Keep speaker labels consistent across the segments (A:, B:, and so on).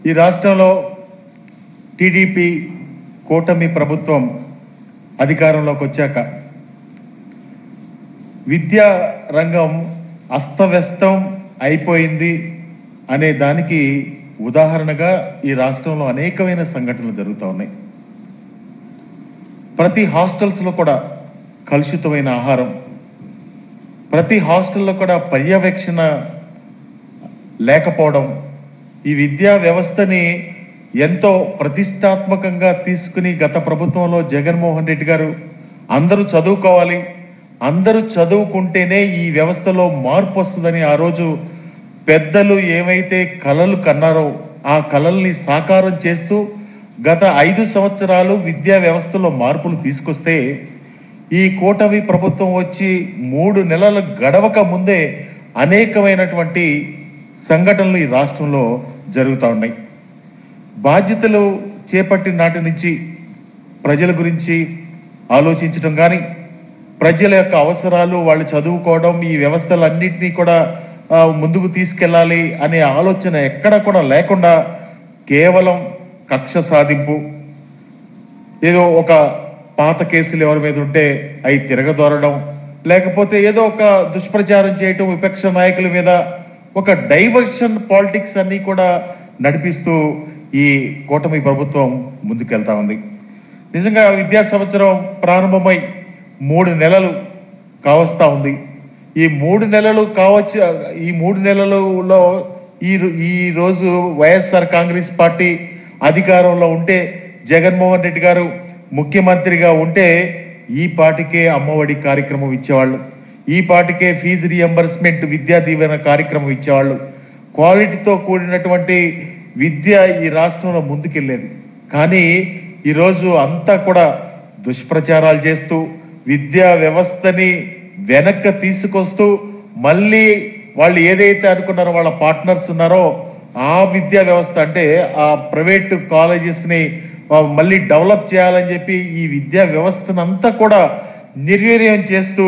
A: ఈ రాష్ట్రంలో టీడీపీ కూటమి ప్రభుత్వం అధికారంలోకి వచ్చాక విద్యా రంగం అస్తవ్యస్తం అయిపోయింది అనే దానికి ఉదాహరణగా ఈ రాష్ట్రంలో అనేకమైన సంఘటనలు జరుగుతూ ఉన్నాయి. ప్రతి హాస్టల్స్లో కూడా కలుషితమైన ఆహారం, ప్రతి హాస్టల్లో కూడా పర్యవేక్షణ లేకపోవడం, ఈ విద్యా వ్యవస్థని ఎంతో ప్రతిష్టాత్మకంగా తీసుకుని గత ప్రభుత్వంలో జగన్మోహన్ రెడ్డి గారు అందరూ చదువుకోవాలి, అందరూ చదువుకుంటేనే ఈ వ్యవస్థలో మార్పు వస్తుందని ఆ రోజు పెద్దలు ఏమైతే కలలు కన్నారో ఆ కలల్ని సాకారం చేస్తూ గత 5 సంవత్సరాలు విద్యా వ్యవస్థలో మార్పులు తీసుకొస్తే ఈ కూటమి ప్రభుత్వం వచ్చి 3 నెలలు గడవక ముందే అనేకమైనటువంటి సంఘటనలు ఈ రాష్ట్రంలో జరుగుతూ ఉన్నాయి. బాధ్యతలు చేపట్టిన నాటి నుంచి ప్రజల గురించి ఆలోచించడం కానీ, ప్రజల యొక్క అవసరాలు, వాళ్ళు చదువుకోవడం, ఈ వ్యవస్థలన్నింటినీ కూడా ముందుకు తీసుకెళ్ళాలి అనే ఆలోచన ఎక్కడ కూడా లేకుండా కేవలం కక్ష సాధింపు, ఏదో ఒక పాత కేసులు ఎవరి మీద ఉంటే అవి తిరగదోరడం, లేకపోతే ఏదో ఒక దుష్ప్రచారం చేయటం, విపక్ష నాయకుల మీద ఒక డైవర్షన్ పాలిటిక్స్ అన్నీ కూడా నడిపిస్తూ ఈ కూటమి ప్రభుత్వం ముందుకెళ్తా ఉంది. నిజంగా విద్యా సంవత్సరం ప్రారంభమై 3 నెలలు కావస్తా ఉంది. ఈ 3 నెలలు కావచ్చు, ఈ 3 నెలలలో ఈ రోజు వైఎస్ఆర్ కాంగ్రెస్ పార్టీ అధికారంలో ఉంటే, జగన్మోహన్ రెడ్డి గారు ముఖ్యమంత్రిగా ఉంటే ఈ పార్టీకే అమ్మఒడి కార్యక్రమం ఇచ్చేవాళ్ళు, ఈ పార్టీకే ఫీజు రియంబర్స్మెంట్ విద్యా దీవెన కార్యక్రమం ఇచ్చేవాళ్ళు. క్వాలిటీతో కూడినటువంటి విద్య ఈ రాష్ట్రంలో ముందుకెళ్ళేది. కానీ ఈరోజు అంతా కూడా దుష్ప్రచారాలు చేస్తూ విద్యా వ్యవస్థని వెనక్కి తీసుకొస్తూ మళ్ళీ వాళ్ళు ఏదైతే అనుకున్నారో వాళ్ళ పార్ట్నర్స్ ఉన్నారో ఆ విద్యా వ్యవస్థ అంటే ఆ ప్రైవేట్ కాలేజెస్ని మళ్ళీ డెవలప్ చేయాలని చెప్పి ఈ విద్యా వ్యవస్థనంతా కూడా నిర్వీర్యం చేస్తూ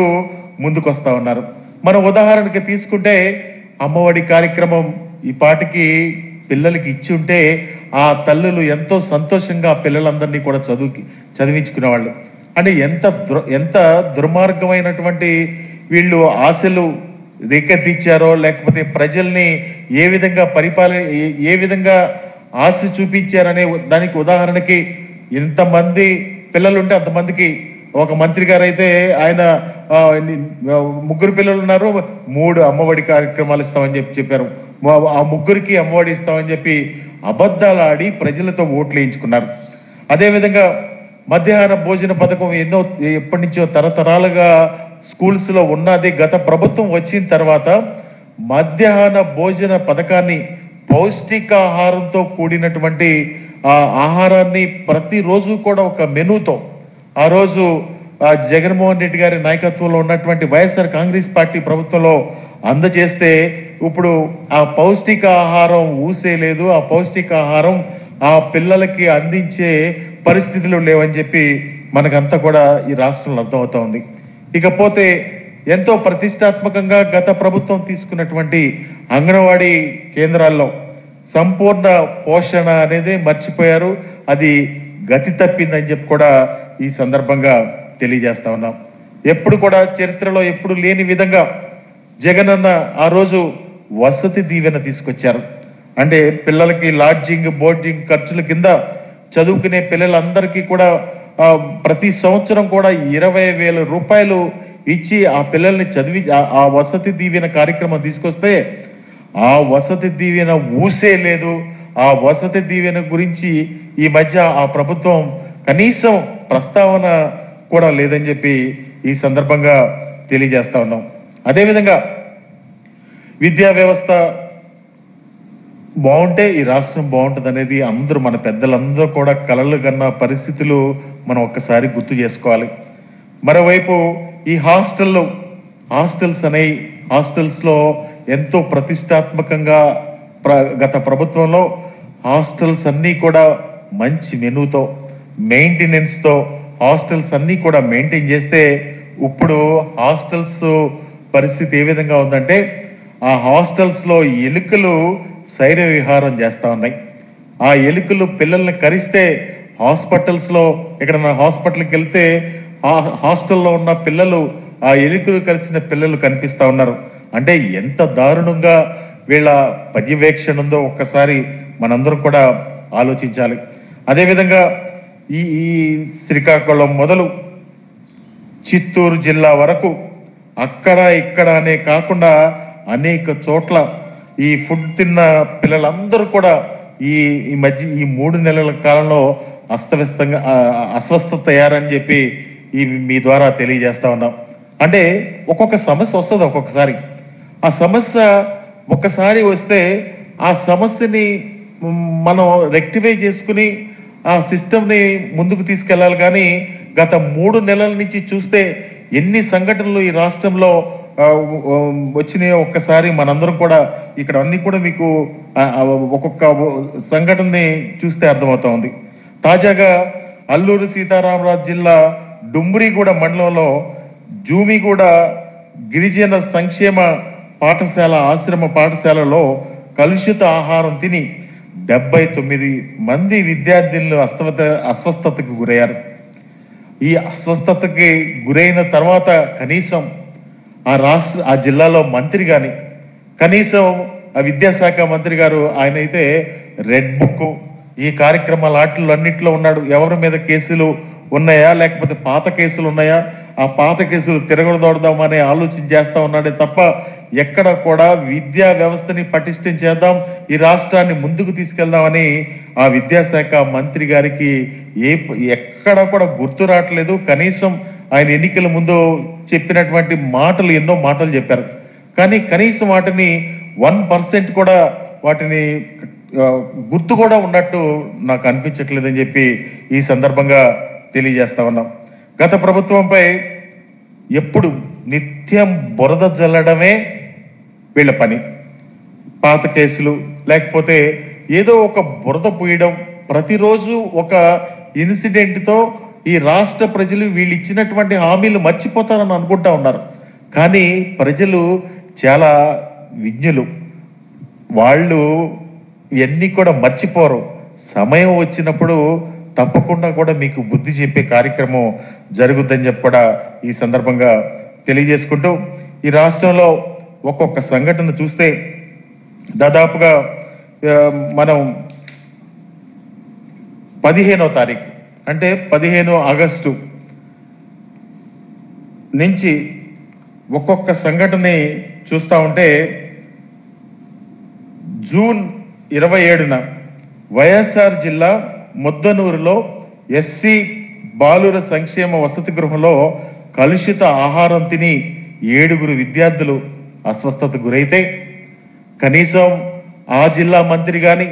A: ముందుకు వస్తూ ఉన్నారు. మనం ఉదాహరణకి తీసుకుంటే అమ్మఒడి కార్యక్రమం ఈ పాటికి పిల్లలకి ఇచ్చి ఉంటే ఆ తల్లులు ఎంతో సంతోషంగా పిల్లలందరినీ కూడా చదివించుకునేవాళ్ళు. అంటే ఎంత దుర్మార్గమైనటువంటి వీళ్ళు ఆశలు రేకెత్తిచ్చారో, లేకపోతే ప్రజల్ని ఏ విధంగా ఏ విధంగా ఆశ చూపించారనే దానికి ఉదాహరణకి ఎంతమంది పిల్లలుంటే అంతమందికి ఒక మంత్రి గారు అయితే ఆయన 3 పిల్లలు ఉన్నారు, 3 అమ్మఒడి కార్యక్రమాలు ఇస్తామని చెప్పారు. ఆ 3కి అమ్మఒడి ఇస్తామని చెప్పి అబద్ధాలు ఆడి ప్రజలతో ఓట్లు వేయించుకున్నారు. అదేవిధంగా మధ్యాహ్న భోజన పథకం ఎప్పటి నుంచో తరతరాలుగా స్కూల్స్లో ఉన్నది. గత ప్రభుత్వం వచ్చిన తర్వాత మధ్యాహ్న భోజన పథకాన్ని పౌష్టికాహారంతో కూడినటువంటి ఆ ఆహారాన్ని ప్రతిరోజు కూడా ఒక మెనూతో ఆ రోజు జగన్మోహన్ రెడ్డి గారి నాయకత్వంలో ఉన్నటువంటి వైఎస్ఆర్ కాంగ్రెస్ పార్టీ ప్రభుత్వంలో అందజేస్తే ఇప్పుడు ఆ పౌష్టికాహారం ఊసేలేదు, ఆ పౌష్టికాహారం ఆ పిల్లలకి అందించే పరిస్థితులు లేవని చెప్పి మనకంతా కూడా ఈ రాష్ట్రంలో అర్థమవుతా ఉంది. ఇకపోతే ఎంతో ప్రతిష్టాత్మకంగా గత ప్రభుత్వం తీసుకున్నటువంటి అంగన్వాడీ కేంద్రాల్లో సంపూర్ణ పోషణ అనేది మర్చిపోయారు, అది గతి తప్పిందని చెప్పి కూడా ఈ సందర్భంగా తెలియజేస్తా ఉన్నాం. ఎప్పుడు కూడా చరిత్రలో ఎప్పుడు లేని విధంగా జగనన్న ఆ రోజు వసతి దీవెన తీసుకొచ్చారు. అంటే పిల్లలకి లాడ్జింగ్, బోర్డింగ్ ఖర్చుల కింద చదువుకునే పిల్లలందరికీ కూడా ప్రతి సంవత్సరం కూడా 20,000 రూపాయలు ఇచ్చి ఆ పిల్లల్ని చదివి ఆ వసతి దీవెన కార్యక్రమం తీసుకొస్తే ఆ వసతి దీవెన ఊసే లేదు. ఆ వసతి దీవెన గురించి ఈ మధ్య ఆ ప్రభుత్వం కనీసం ప్రస్తావన కూడా లేదని చెప్పి ఈ సందర్భంగా తెలియజేస్తా ఉన్నాం. అదేవిధంగా విద్యా వ్యవస్థ బాగుంటే ఈ రాష్ట్రం బాగుంటుంది అనేది అందరూ మన పెద్దలందరూ కూడా కలలు కన్న పరిస్థితులు మనం ఒక్కసారి గుర్తు చేసుకోవాలి. మరోవైపు ఈ హాస్టల్స్లో ఎంతో ప్రతిష్టాత్మకంగా గత ప్రభుత్వంలో హాస్టల్స్ అన్నీ కూడా మంచి మెనూతో మెయింటెనెన్స్తో హాస్టల్స్ అన్నీ కూడా మెయింటైన్ చేస్తే ఇప్పుడు హాస్టల్స్ పరిస్థితి ఏ విధంగా ఉందంటే ఆ హాస్టల్స్లో ఎలుకలు శైర్య విహారం చేస్తూ ఉన్నాయి. ఆ ఎలుకలు పిల్లల్ని కరిస్తే హాస్పిటల్స్లో ఎక్కడన్నా హాస్పిటల్కి వెళ్తే ఆ హాస్టల్లో ఉన్న పిల్లలు ఆ ఎలుకలు కలిసిన పిల్లలు కనిపిస్తూ ఉన్నారు. అంటే ఎంత దారుణంగా వీళ్ళ పర్యవేక్షణ ఉందో ఒక్కసారి మనందరం కూడా ఆలోచించాలి. అదేవిధంగా ఈ శ్రీకాకుళం మొదలు చిత్తూరు జిల్లా వరకు అక్కడ ఇక్కడ అనే కాకుండా అనేక చోట్ల ఈ ఫుడ్ తిన్న పిల్లలందరూ కూడా ఈ మధ్య ఈ 3 నెలల కాలంలో అస్వస్థత అయ్యారని చెప్పి మీ ద్వారా తెలియజేస్తా ఉన్నాం. అంటే ఒక్కొక్క సమస్య వస్తుంది. ఒక్కొక్కసారి ఆ సమస్య ఒక్కసారి వస్తే ఆ సమస్యని మనం రెక్టిఫై చేసుకుని ఆ సిస్టమ్ని ముందుకు తీసుకెళ్ళాలి. కానీ గత 3 నెలల నుంచి చూస్తే ఎన్ని సంఘటనలు ఈ రాష్ట్రంలో వచ్చినాయో ఒక్కసారి మనందరం కూడా ఇక్కడ అన్ని కూడా మీకు ఒక్కొక్క సంఘటనని చూస్తే అర్థమవుతా ఉంది. తాజాగా అల్లూరు సీతారామరాజు జిల్లా డుమ్రిగూడ మండలంలో జూమిగూడ గిరిజన సంక్షేమ పాఠశాల ఆశ్రమ పాఠశాలలో కలుషిత ఆహారం తిని 79 మంది విద్యార్థులు అస్వస్థతకు గురయ్యారు. ఈ అస్వస్థతకి గురైన తర్వాత కనీసం ఆ జిల్లాలో మంత్రి కానీ కనీసం ఆ విద్యాశాఖ మంత్రి గారు ఆయన అయితే రెడ్ బుక్ ఈ కార్యక్రమాల అన్నింటిలో ఉన్నాడు. ఎవరి మీద కేసులు ఉన్నాయా లేకపోతే పాత కేసులు ఉన్నాయా, ఆ పాత కేసులు తిరగదోడదామనే ఆలోచన చేస్తూ ఉన్నాడే తప్ప ఎక్కడ కూడా విద్యా వ్యవస్థని పటిష్టం చేద్దాం, ఈ రాష్ట్రాన్ని ముందుకు తీసుకెళ్దామని ఆ విద్యాశాఖ మంత్రి గారికి ఎక్కడ కూడా గుర్తు రావట్లేదు. కనీసం ఆయన ఎన్నికల ముందు చెప్పినటువంటి మాటలు ఎన్నో మాటలు చెప్పారు, కానీ కనీసం వాటిని 1% కూడా వాటిని గుర్తు కూడా ఉన్నట్టు నాకు అనిపించట్లేదని చెప్పి ఈ సందర్భంగా తెలియజేస్తా ఉన్నాం. గత ప్రభుత్వంపై ఎప్పుడు నిత్యం బురద జల్లడమే వీళ్ళ పని. పాత కేసులు లేకపోతే ఏదో ఒక బురద పూయడం, ప్రతిరోజు ఒక ఇన్సిడెంట్తో ఈ రాష్ట్ర ప్రజలు వీళ్ళు ఇచ్చినటువంటి హామీలు మర్చిపోతారని అనుకుంటా ఉన్నారు. కానీ ప్రజలు చాలా విజ్ఞులు, వాళ్ళు ఇవన్నీ కూడా మర్చిపోరు. సమయం వచ్చినప్పుడు తప్పకుండా కూడా మీకు బుద్ధి చెప్పే కార్యక్రమం జరుగుద్దని చెప్పి కూడా ఈ సందర్భంగా తెలియజేసుకుంటూ, ఈ రాష్ట్రంలో ఒక్కొక్క సంఘటన చూస్తే దాదాపుగా మనం 15వ తారీఖు అంటే 15 ఆగస్టు నుంచి ఒక్కొక్క సంఘటనని చూస్తూ ఉంటే జూన్ 27న వైఎస్ఆర్ జిల్లా ముద్దనూరులో ఎస్సీ బాలుర సంక్షేమ వసతి గృహంలో కలుషిత ఆహారం తిని 7 విద్యార్థులు అస్వస్థత గురైతే కనీసం ఆ జిల్లా మంత్రి కానీ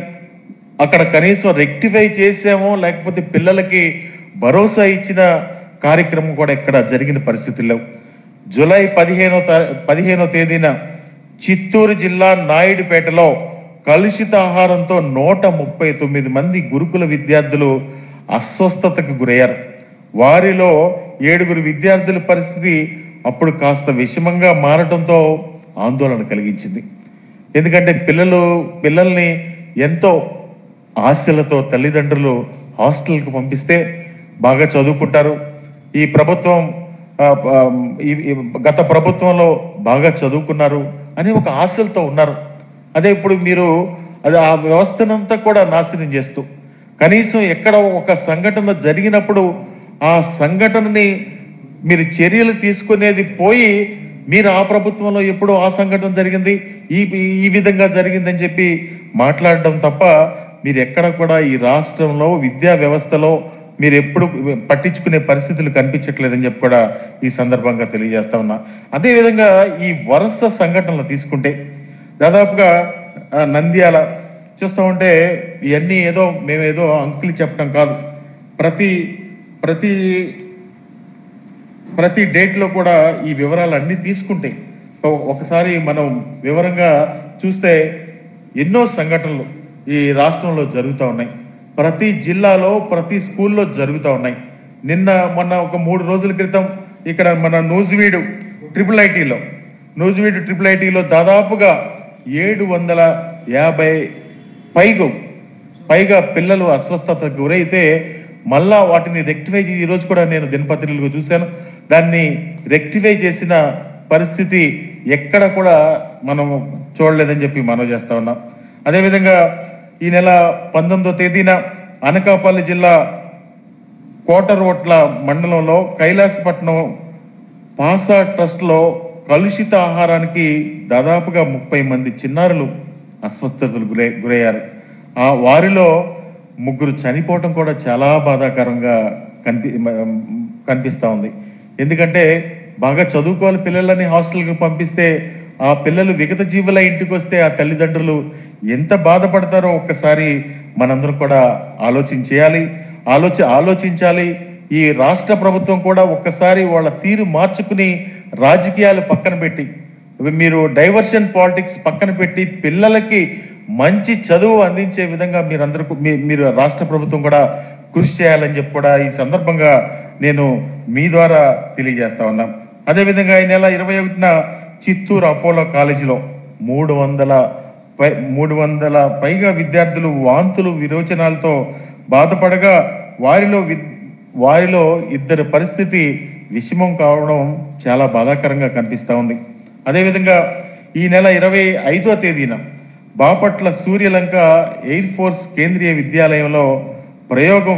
A: అక్కడ కనీసం రెక్టిఫై చేసామో లేకపోతే పిల్లలకి భరోసా ఇచ్చిన కార్యక్రమం కూడా ఎక్కడ జరిగిన పరిస్థితుల్లో జూలై 15వ తేదీన చిత్తూరు జిల్లా నాయుడుపేటలో కలుషిత ఆహారంతో 139 మంది గురుకుల విద్యార్థులు అస్వస్థతకు గురయ్యారు. వారిలో 7 విద్యార్థుల పరిస్థితి అప్పుడు కాస్త విషమంగా మారడంతో ఆందోళన కలిగించింది. ఎందుకంటే పిల్లల్ని ఎంతో ఆశలతో తల్లిదండ్రులు హాస్టల్కి పంపిస్తే బాగా చదువుకుంటారు. ఈ ప్రభుత్వం గత ప్రభుత్వంలో బాగా చదువుకున్నారు అని ఒక ఆశలతో ఉన్నారు. అదే ఇప్పుడు మీరు ఆ వ్యవస్థనంతా కూడా నాశనం చేస్తూ కనీసం ఎక్కడ ఒక సంఘటన జరిగినప్పుడు ఆ సంఘటనని మీరు చర్యలు తీసుకునేది పోయి మీరు ఆ ప్రభుత్వంలో ఎప్పుడు ఆ సంఘటన జరిగింది ఈ విధంగా జరిగిందని చెప్పి మాట్లాడడం తప్ప మీరు ఎక్కడ కూడా ఈ రాష్ట్రంలో విద్యా వ్యవస్థలో మీరు ఎప్పుడు పట్టించుకునే పరిస్థితులు కనిపించట్లేదని చెప్పి కూడా ఈ సందర్భంగా తెలియజేస్తా ఉన్నా. అదేవిధంగా ఈ వరుస సంఘటనలు తీసుకుంటే దాదాపుగా నంద్యాల చూస్తూ ఉంటే ఇవన్నీ మేమేదో అంకులు చెప్పడం కాదు, ప్రతి డేట్లో కూడా ఈ వివరాలు అన్నీ తీసుకుంటే ఒకసారి మనం వివరంగా చూస్తే ఎన్నో సంఘటనలు ఈ రాష్ట్రంలో జరుగుతూ ఉన్నాయి. ప్రతి జిల్లాలో ప్రతి స్కూల్లో జరుగుతూ ఉన్నాయి. మొన్న ఒక 3 రోజుల క్రితం ఇక్కడ మన నూజివీడు ట్రిపుల్ ఐటీలో దాదాపుగా 750 పైగా పైగా పిల్లలు అస్వస్థతకు గురైతే మళ్ళా వాటిని రెక్టిఫై ఈరోజు కూడా నేను దినపత్రికలు చూశాను, దాన్ని రెక్టిఫై చేసిన పరిస్థితి ఎక్కడ కూడా మనం చూడలేదని చెప్పి మనవి చేస్తా ఉన్నాం. అదేవిధంగా ఈ నెల 19వ తేదీన అనకాపల్లి జిల్లా కోటరోట్ల మండలంలో కైలాసపట్నం పాసా ట్రస్ట్లో కలుషిత ఆహారానికి దాదాపుగా 30 మంది చిన్నారులు అస్వస్థతలు గురయ్యారు. వారిలో 3 చనిపోవటం కూడా చాలా బాధాకరంగా కనిపిస్తూ ఉంది. ఎందుకంటే బాగా చదువుకోవాలి పిల్లలని హాస్టల్కి పంపిస్తే ఆ పిల్లలు విగత జీవుల ఇంటికి వస్తే ఆ తల్లిదండ్రులు ఎంత బాధపడతారో ఒక్కసారి మనందరం కూడా ఆలోచించాలి. ఈ రాష్ట్ర ప్రభుత్వం కూడా ఒక్కసారి వాళ్ళ తీరు మార్చుకుని రాజకీయాలు పక్కన పెట్టి, మీరు డైవర్షన్ పాలిటిక్స్ పక్కన పెట్టి పిల్లలకి మంచి చదువు అందించే విధంగా మీరు రాష్ట్ర ప్రభుత్వం కూడా కృషి చేయాలని చెప్పి కూడా ఈ సందర్భంగా నేను మీ ద్వారా తెలియజేస్తా ఉన్నా. అదేవిధంగా ఈ నెల 21న చిత్తూరు అపోలో కాలేజీలో 300 పైగా విద్యార్థులు వాంతులు విరోచనాలతో బాధపడగా వారిలో 2 పరిస్థితి విషమం కావడం చాలా బాధాకరంగా కనిపిస్తూ ఉంది. అదేవిధంగా ఈ నెల 25వ తేదీన బాపట్ల సూర్యలంక ఎయిర్ ఫోర్స్ కేంద్రీయ విద్యాలయంలో ప్రయోగం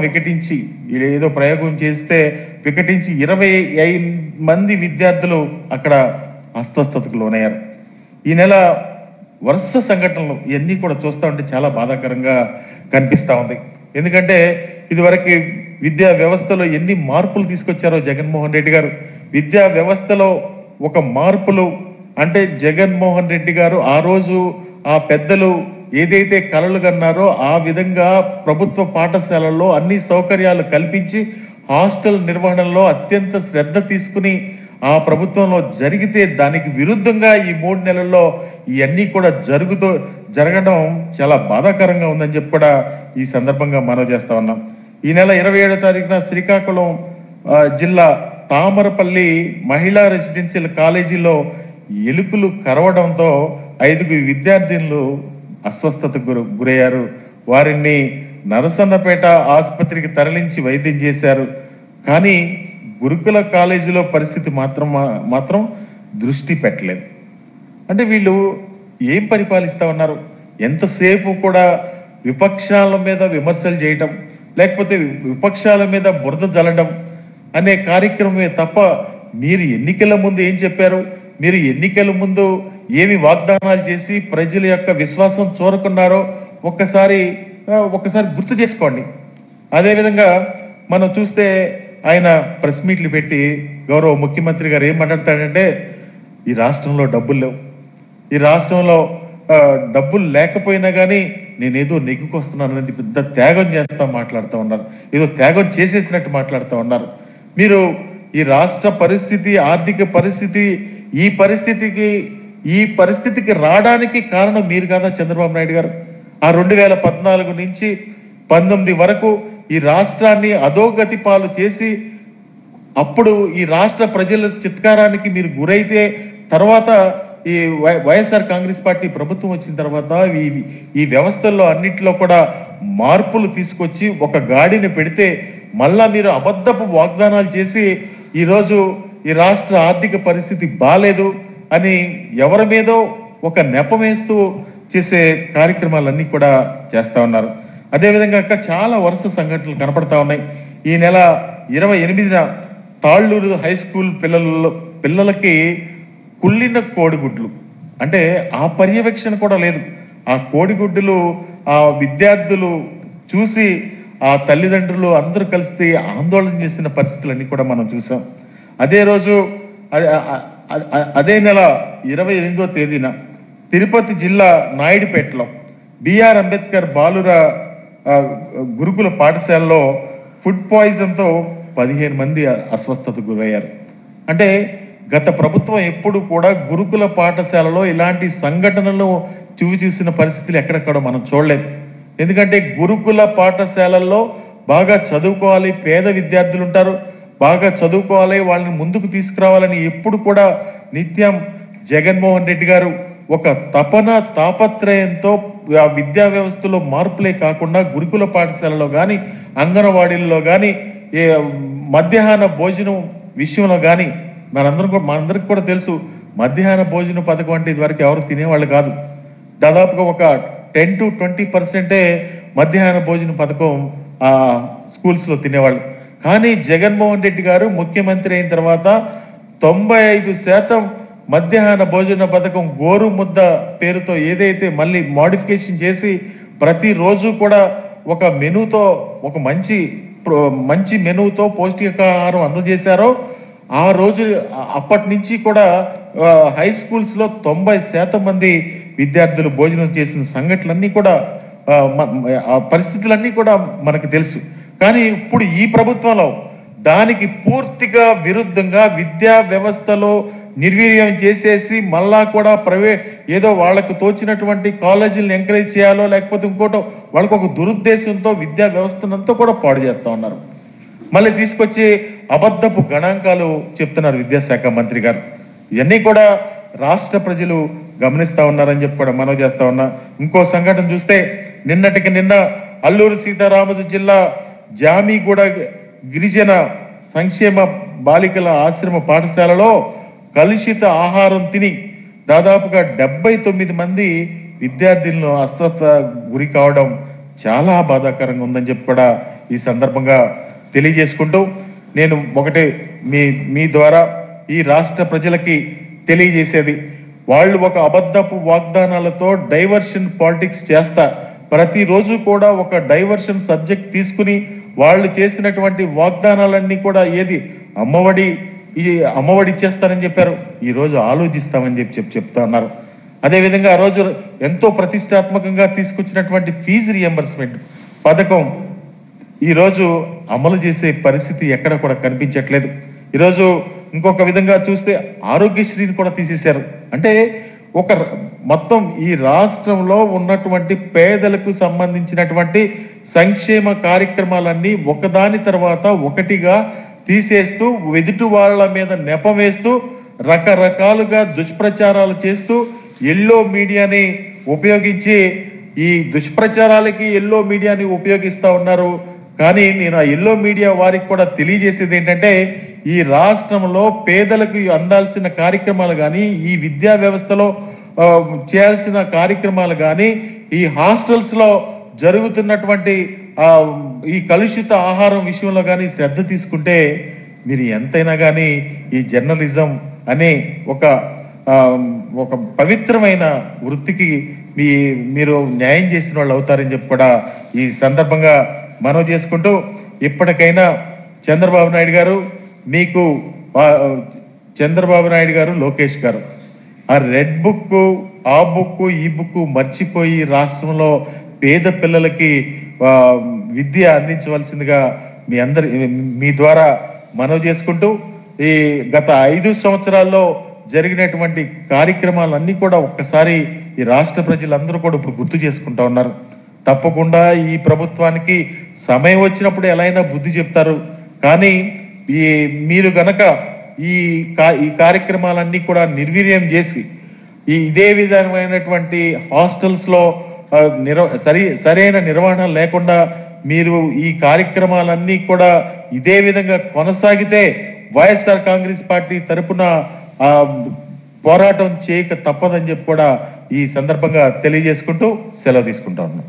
A: చేస్తే వికటించి 25 మంది విద్యార్థులు అక్కడ అస్వస్థతకు లోనయ్యారు. ఈ నెల వరుస సంఘటనలు ఇవన్నీ కూడా చూస్తూ ఉంటే చాలా బాధాకరంగా కనిపిస్తూ ఉంది. ఎందుకంటే ఇదివరకు విద్యా వ్యవస్థలో ఎన్ని మార్పులు తీసుకొచ్చారో జగన్మోహన్ రెడ్డి గారు. విద్యా వ్యవస్థలో ఒక మార్పులు అంటే జగన్మోహన్ రెడ్డి గారు ఆ రోజు ఆ పెద్దలు ఏదైతే కలలు కన్నారో ఆ విధంగా ప్రభుత్వ పాఠశాలల్లో అన్ని సౌకర్యాలు కల్పించి హాస్టల్ నిర్వహణలో అత్యంత శ్రద్ధ తీసుకుని ఆ ప్రభుత్వంలో జరిగితే దానికి విరుద్ధంగా ఈ 3 నెలల్లో ఇవన్నీ కూడా జరగడం చాలా బాధాకరంగా ఉందని చెప్పి కూడా ఈ సందర్భంగా మనవి చేస్తా ఉన్నాం. ఈ నెల 27వ తారీఖున శ్రీకాకుళం జిల్లా తామరపల్లి మహిళా రెసిడెన్షియల్ కాలేజీలో ఎలుకలు కరవడంతో 5 విద్యార్థినులు అస్వస్థతకు గురయ్యారు. వారిని నరసన్నపేట ఆసుపత్రికి తరలించి వైద్యం చేశారు. కానీ గురుకుల కాలేజీలో పరిస్థితి మాత్రం దృష్టి పెట్టలేదు. అంటే వీళ్ళు ఏం పరిపాలిస్తూ ఉన్నారు? ఎంతసేపు కూడా విపక్షాల మీద విమర్శలు చేయటం, లేకపోతే విపక్షాల మీద బురద జల్లడం అనే కార్యక్రమమే తప్ప మీరు ఎన్నికల ముందు ఏం చెప్పారు? మీరు ఎన్నికల ముందు ఏమి వాగ్దానాలు చేసి ప్రజల యొక్క విశ్వాసం చూరకున్నారో ఒక్కసారి గుర్తు చేసుకోండి. అదేవిధంగా మనం చూస్తే ఆయన ప్రెస్ మీట్లు పెట్టి గౌరవ ముఖ్యమంత్రి గారు ఏం మాట్లాడతాడంటే, ఈ రాష్ట్రంలో డబ్బులు లేవు, ఈ రాష్ట్రంలో డబ్బులు లేకపోయినా కానీ నేనేదో నెగ్గుకొస్తున్నాను అనేది పెద్ద త్యాగం చేస్తా మాట్లాడుతూ ఉన్నారు. ఏదో త్యాగం చేసేసినట్టు మాట్లాడుతూ ఉన్నారు. మీరు ఈ రాష్ట్ర పరిస్థితి, ఆర్థిక పరిస్థితి, ఈ పరిస్థితికి రావడానికి కారణం మీరు కాదా చంద్రబాబు నాయుడు గారు? ఆ 2014 నుంచి 19 వరకు ఈ రాష్ట్రాన్ని అధోగతి పాలు చేసి అప్పుడు ఈ రాష్ట్ర ప్రజల చిత్కారానికి మీరు గురైతే తర్వాత ఈ వైఎస్ఆర్ కాంగ్రెస్ పార్టీ ప్రభుత్వం వచ్చిన తర్వాత ఈ వ్యవస్థల్లో అన్నింటిలో కూడా మార్పులు తీసుకొచ్చి ఒక గాడిని పెడితే మళ్ళా మీరు అబద్ధపు వాగ్దానాలు చేసి ఈరోజు ఈ రాష్ట్ర ఆర్థిక పరిస్థితి బాలేదు అని ఎవరి మీదో ఒక నెపమేస్తూ చేసే కార్యక్రమాలన్నీ కూడా చేస్తూ ఉన్నారు. అదేవిధంగా చాలా వరుస సంఘటనలు కనపడతా ఉన్నాయి. ఈ నెల 28న తాళ్ళూరు హై స్కూల్ పిల్లలకి కుళ్ళిన కోడిగుడ్లు, అంటే ఆ పర్యవేక్షణ కూడా లేదు. ఆ కోడిగుడ్డులు ఆ విద్యార్థులు చూసి ఆ తల్లిదండ్రులు అందరూ కలిసి ఆందోళన చేసిన పరిస్థితులన్నీ కూడా మనం చూసాం. అదే నెల 28వ తేదీన తిరుపతి జిల్లా నాయుడుపేటలో బిఆర్ అంబేద్కర్ బాలుర గురుకుల పాఠశాలలో ఫుడ్ పాయిజన్తో 15 మంది అస్వస్థతకు గురయ్యారు. అంటే గత ప్రభుత్వం ఎప్పుడు కూడా గురుకుల పాఠశాలలో ఇలాంటి సంఘటనలు చూసిన పరిస్థితులు ఎక్కడెక్కడ మనం చూడలేదు. ఎందుకంటే గురుకుల పాఠశాలల్లో బాగా చదువుకోవాలి, పేద విద్యార్థులు ఉంటారు, బాగా చదువుకోవాలి, వాళ్ళని ముందుకు తీసుకురావాలని ఎప్పుడు కూడా నిత్యం జగన్మోహన్ రెడ్డి గారు ఒక తపన తాపత్రయంతో ఆ విద్యా వ్యవస్థలో మార్పులే కాకుండా గురుకుల పాఠశాలలో కానీ అంగన్వాడీల్లో కానీ మధ్యాహ్న భోజనం విషయంలో కానీ మనందరికి కూడా తెలుసు, మధ్యాహ్న భోజన పథకం అంటే ఇదివరకు ఎవరు తినేవాళ్ళు కాదు. దాదాపుగా ఒక 10-20% మధ్యాహ్న భోజన పథకం స్కూల్స్లో తినేవాళ్ళు. కానీ జగన్మోహన్ రెడ్డి గారు ముఖ్యమంత్రి అయిన తర్వాత 95% మధ్యాహ్న భోజన పథకం గోరు ముద్ద పేరుతో ఏదైతే మళ్ళీ మోడిఫికేషన్ చేసి ప్రతిరోజు కూడా ఒక మెనూతో, ఒక మంచి మెనూతో పౌష్టికాహారం అందజేశారో ఆ రోజు అప్పటి నుంచి కూడా హై స్కూల్స్లో 90% మంది విద్యార్థులు భోజనం చేసిన సంఘటనలన్నీ కూడా పరిస్థితులన్నీ కూడా మనకు తెలుసు. కానీ ఇప్పుడు ఈ ప్రభుత్వంలో దానికి పూర్తిగా విరుద్ధంగా విద్యా వ్యవస్థలో నిర్వీర్యం చేసేసి మళ్ళా కూడా ఏదో వాళ్ళకు తోచినటువంటి కాలేజీలను ఎంకరేజ్ చేయాలో లేకపోతే ఇంకోటో వాళ్ళకు ఒక దురుద్దేశంతో విద్యా వ్యవస్థనంతా కూడా పాడు చేస్తూ ఉన్నారు. మళ్ళీ తీసుకొచ్చి అబద్ధపు గణాంకాలు చెప్తున్నారు విద్యాశాఖ మంత్రి గారు. ఇవన్నీ కూడా రాష్ట్ర ప్రజలు గమనిస్తూ ఉన్నారని చెప్పి కూడా మనవి చేస్తా ఉన్నా. ఇంకో సంఘటన చూస్తే నిన్నటికి నిన్న అల్లూరు సీతారామరాజు జిల్లా జామిగూడ గిరిజన సంక్షేమ బాలికల ఆశ్రమ పాఠశాలలో కలుషిత ఆహారం తిని దాదాపుగా 79 మంది విద్యార్థులను అస్వస్థ గురి కావడం చాలా బాధాకరంగా ఉందని చెప్పి కూడా ఈ సందర్భంగా తెలియజేసుకుంటూ నేను ఒకటే మీ ద్వారా ఈ రాష్ట్ర ప్రజలకి తెలియజేసేది, వాళ్ళు ఒక అబద్ధపు వాగ్దానాలతో డైవర్షన్ పాలిటిక్స్ చేస్తా ప్రతిరోజు కూడా ఒక డైవర్షన్ సబ్జెక్ట్ తీసుకుని వాళ్ళు చేసినటువంటి వాగ్దానాలన్నీ కూడా ఏది అమ్మఒడి ఇచ్చేస్తారని చెప్పారు, ఈరోజు ఆలోచిస్తామని చెప్తా ఉన్నారు. అదేవిధంగా ఆ రోజు ఎంతో ప్రతిష్టాత్మకంగా తీసుకొచ్చినటువంటి ఫీజు రియంబర్స్మెంట్ పథకం ఈరోజు అమలు చేసే పరిస్థితి ఎక్కడ కూడా కనిపించట్లేదు. ఈరోజు ఇంకొక విధంగా చూస్తే ఆరోగ్యశ్రీని కూడా తీసేశారు. అంటే మొత్తం ఈ రాష్ట్రంలో ఉన్నటువంటి పేదలకు సంబంధించినటువంటి సంక్షేమ కార్యక్రమాలన్నీ ఒకదాని తర్వాత ఒకటిగా తీసేస్తూ ఎదుటి వాళ్ళ మీద నెపం వేస్తూ రకరకాలుగా దుష్ప్రచారాలు చేస్తూ ఎల్లో మీడియాని ఉపయోగించి ఈ దుష్ప్రచారాలకి ఎల్లో మీడియాని ఉపయోగిస్తూ ఉన్నారు. కానీ నేను ఆ ఎల్లో మీడియా వారికి కూడా తెలియజేసేది ఏంటంటే, ఈ రాష్ట్రంలో పేదలకు అందాల్సిన కార్యక్రమాలు కానీ ఈ విద్యా వ్యవస్థలో చేయాల్సిన కార్యక్రమాలు కానీ ఈ హాస్టల్స్లో జరుగుతున్నటువంటి ఈ కలుషిత ఆహారం విషయంలో కానీ శ్రద్ధ తీసుకుంటే మీరు ఎంతైనా కానీ ఈ జర్నలిజం అనే ఒక పవిత్రమైన వృత్తికి మీరు న్యాయం చేసిన వాళ్ళు అవుతారని చెప్పి కూడా ఈ సందర్భంగా మనవి చేసుకుంటూ, ఇప్పటికైనా చంద్రబాబు నాయుడు గారు లోకేష్ గారు ఆ రెడ్ బుక్ ఆ బుక్ ఈ బుక్ మర్చిపోయి రాష్ట్రంలో పేద పిల్లలకి విద్య అందించవలసిందిగా మీ ద్వారా మనవి చేసుకుంటూ, ఈ గత 5 సంవత్సరాల్లో జరిగినటువంటి కార్యక్రమాలన్నీ కూడా ఒక్కసారి ఈ రాష్ట్ర ప్రజలందరూ కూడా ఇప్పుడు గుర్తు చేసుకుంటా ఉన్నారు. తప్పకుండా ఈ ప్రభుత్వానికి సమయం వచ్చినప్పుడు ఎలా అయినా బుద్ధి చెప్తారు. కానీ మీరు గనక ఈ కార్యక్రమాలన్నీ కూడా నిర్వీర్యం చేసి ఇదే విధమైనటువంటి హాస్టల్స్లో సరైన నిర్వహణ లేకుండా మీరు ఈ కార్యక్రమాలన్నీ కూడా ఇదే విధంగా కొనసాగితే వైఎస్ఆర్ కాంగ్రెస్ పార్టీ తరపున పోరాటం చేయక తప్పదని చెప్పి కూడా ఈ సందర్భంగా తెలియజేసుకుంటూ సెలవు తీసుకుంటా ఉన్నాం.